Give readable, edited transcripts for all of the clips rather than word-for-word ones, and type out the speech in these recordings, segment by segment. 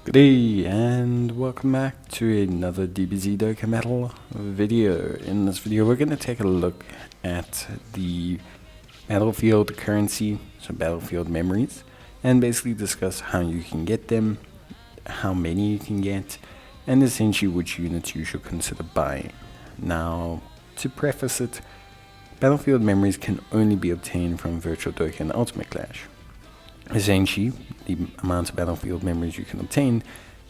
Good day and welcome back to another DBZ Dokkan video. In this video we're going to take a look at the battlefield currency, so battlefield memories, and basically discuss how you can get them, how many you can get, and essentially which units you should consider buying. Now, to preface it, battlefield memories can only be obtained from Virtual Dokkan Ultimate Clash. Essentially, the amount of battlefield memories you can obtain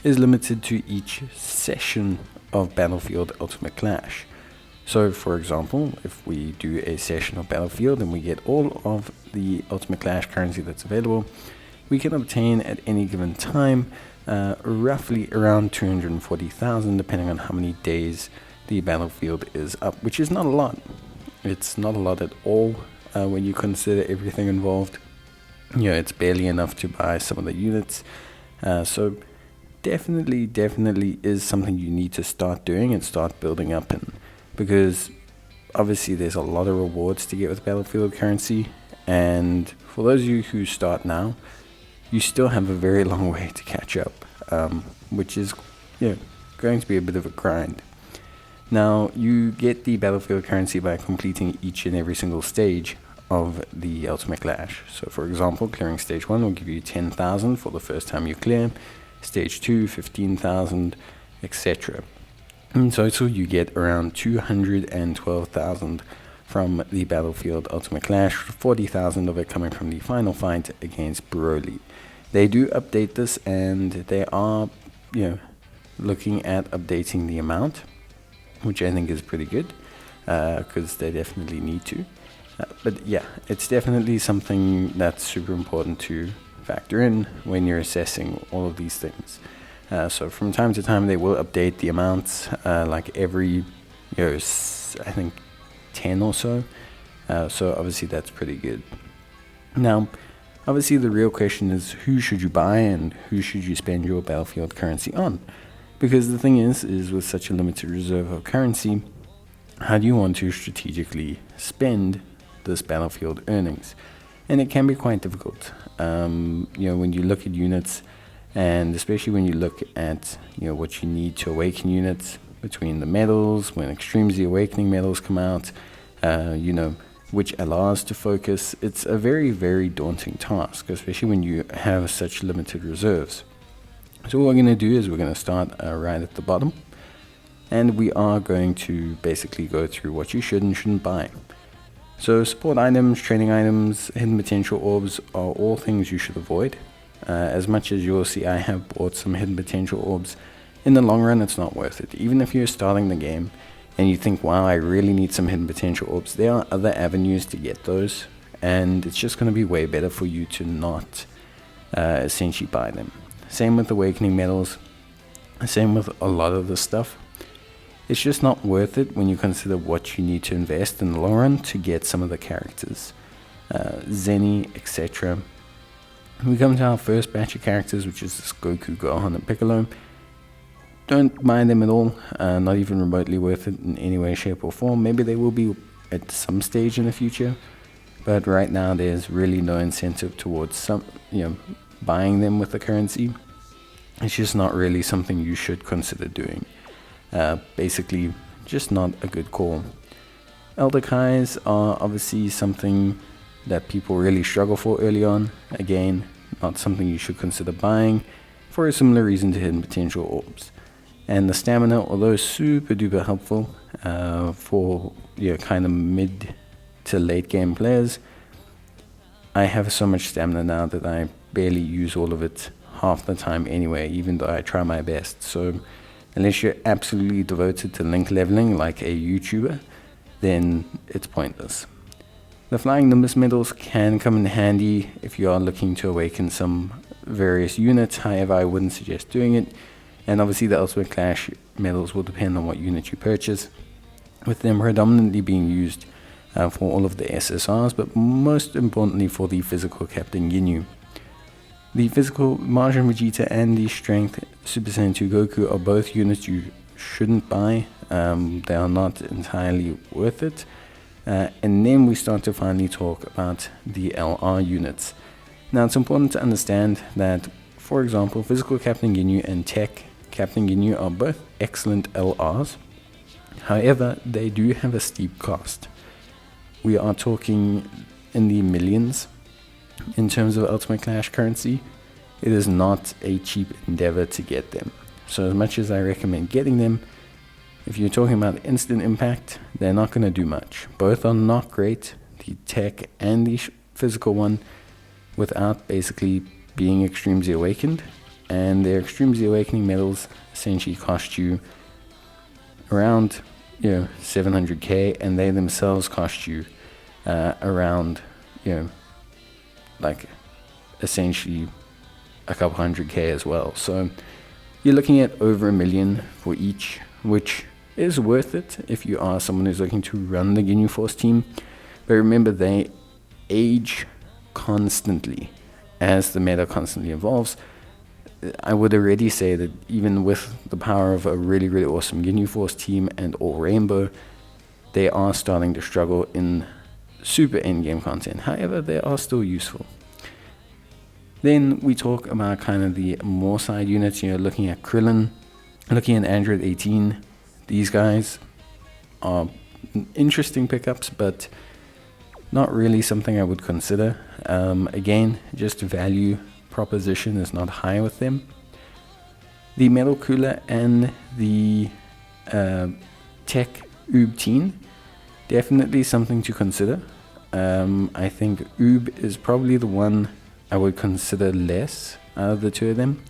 is limited to each session of Battlefield Ultimate Clash. So, for example, if we do a session of Battlefield and we get all of the Ultimate Clash currency that's available, we can obtain at any given time roughly around 240,000, depending on how many days the battlefield is up, which is not a lot. It's not a lot at all when you consider everything involved. It's barely enough to buy some of the units. So definitely is something you need to start doing and start building up in, because obviously there's a lot of rewards to get with battlefield currency, and for those of you who start now, you still have a very long way to catch up, which is going to be a bit of a grind. Now, you get the battlefield currency by completing each and every single stage of the Ultimate Clash. So for example, clearing stage 1 will give you 10,000 for the first time you clear, stage 2 15,000, etc. In total you get around 212,000 from the Battlefield Ultimate Clash, 40,000 of it coming from the final fight against Broly. They do update this, and they are looking at updating the amount, which I think is pretty good, because they definitely need to. But yeah, it's definitely something that's super important to factor in when you're assessing all of these things. So from time to time they will update the amounts, like every I think 10 or so. So obviously that's pretty good. Now, obviously the real question is, who should you buy and who should you spend your battlefield currency on? Because the thing is with such a limited reserve of currency, how do you want to strategically spend this battlefield earnings? And it can be quite difficult. When you look at units, and especially when you look at what you need to awaken units between the medals, when Extremes the Awakening medals come out, which allows to focus, it's a very daunting task, especially when you have such limited reserves. So what we're going to do is we're going to start right at the bottom, and we are going to basically go through what you should and shouldn't buy. So support items, training items, hidden potential orbs are all things you should avoid. As much as you'll see I have bought some hidden potential orbs, in the long run it's not worth it. Even if you're starting the game and you think, wow, I really need some hidden potential orbs, there are other avenues to get those, and it's just going to be way better for you to not essentially buy them. Same with awakening medals, same with a lot of the stuff. It's just not worth it when you consider what you need to invest in the long run to get some of the characters, Zenny, etc. We come to our first batch of characters, which is this Goku, Gohan, and Piccolo. Don't mind them at all, not even remotely worth it in any way, shape, or form. Maybe they will be at some stage in the future, but right now there's really no incentive towards buying them with the currency. It's just not really something you should consider doing. Basically, just not a good call. Elder Kais are obviously something that people really struggle for early on. Again, not something you should consider buying, for a similar reason to hidden potential orbs. And the stamina, although super duper helpful for kind of mid to late game players, I have so much stamina now that I barely use all of it half the time anyway, even though I try my best. So unless you're absolutely devoted to link leveling like a YouTuber, then it's pointless. The Flying Nimbus medals can come in handy if you are looking to awaken some various units, however I wouldn't suggest doing it. And obviously the Ultimate Clash medals will depend on what unit you purchase, with them predominantly being used for all of the SSRs, but most importantly for the physical Captain Ginyu. The physical Majin Vegeta and the strength Super Saiyan 2 Goku are both units you shouldn't buy. They are not entirely worth it. And then we start to finally talk about the LR units. Now it's important to understand that for example, Physical Captain Ginyu and Tech Captain Ginyu are both excellent LRs. However, they do have a steep cost. We are talking in the millions in terms of Ultimate Clash currency. It is not a cheap endeavor to get them. So as much as I recommend getting them, if you're talking about instant impact, they're not going to do much. Both are not great, the Tech and the physical one, without basically being Extremely Awakened. And their Extremely Awakening medals essentially cost you around 700k, and they themselves cost you around like essentially a couple 100k as well. So you're looking at over $1 million for each, which is worth it if you are someone who's looking to run the Ginyu Force team. But remember, they age constantly as the meta constantly evolves. I would already say that even with the power of a really, really awesome Ginyu Force team and all Rainbow, they are starting to struggle in super endgame content. However, they are still useful. Then we talk about kind of the more side units, looking at Krillin, looking at Android 18. These guys are interesting pickups, but not really something I would consider. Again, just value proposition is not high with them. The Metal Cooler and the Tech Oob Teen, definitely something to consider. I think Oob is probably the one I would consider less out of the two of them.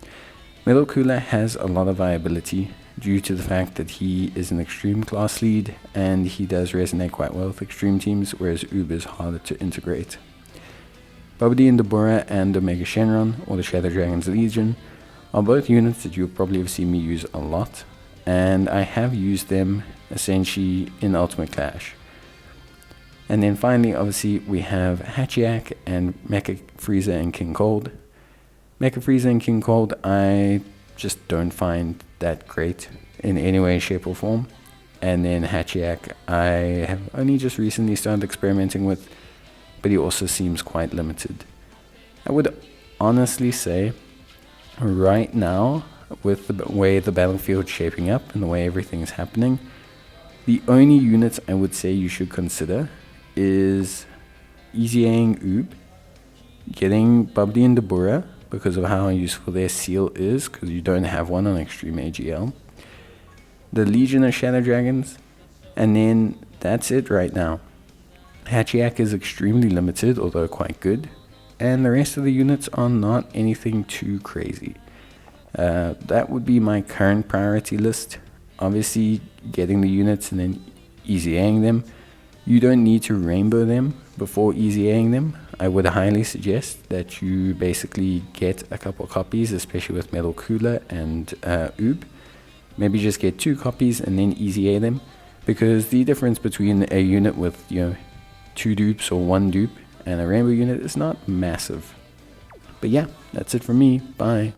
Metal Cooler has a lot of viability due to the fact that he is an extreme class lead and he does resonate quite well with extreme teams, whereas Oob is harder to integrate. Babidi and Deborah and Omega Shenron, or the Shadow Dragon's Legion, are both units that you'll probably have seen me use a lot, and I have used them essentially in Ultimate Clash. And then finally, obviously, we have Hachiak and Mecha Frieza and King Cold. Mecha Frieza and King Cold, I just don't find that great in any way, shape, or form. And then Hachiak, I have only just recently started experimenting with, but he also seems quite limited. I would honestly say, right now, with the way the battlefield's shaping up and the way everything is happening, the only units I would say you should consider is Easying Oob, getting Babidi and Deborah because of how useful their seal is, because you don't have one on Extreme AGL, the Legion of Shadow Dragons, and then that's it right now. Hachiak is extremely limited, although quite good, and the rest of the units are not anything too crazy. That would be my current priority list. Obviously, getting the units and then easying them. You don't need to rainbow them before easying them. I would highly suggest that you basically get a couple copies, especially with Metal Cooler and Oob. Maybe just get 2 copies and then easy them, because the difference between a unit with 2 dupes or 1 dupe and a rainbow unit is not massive. But yeah, that's it for me. Bye.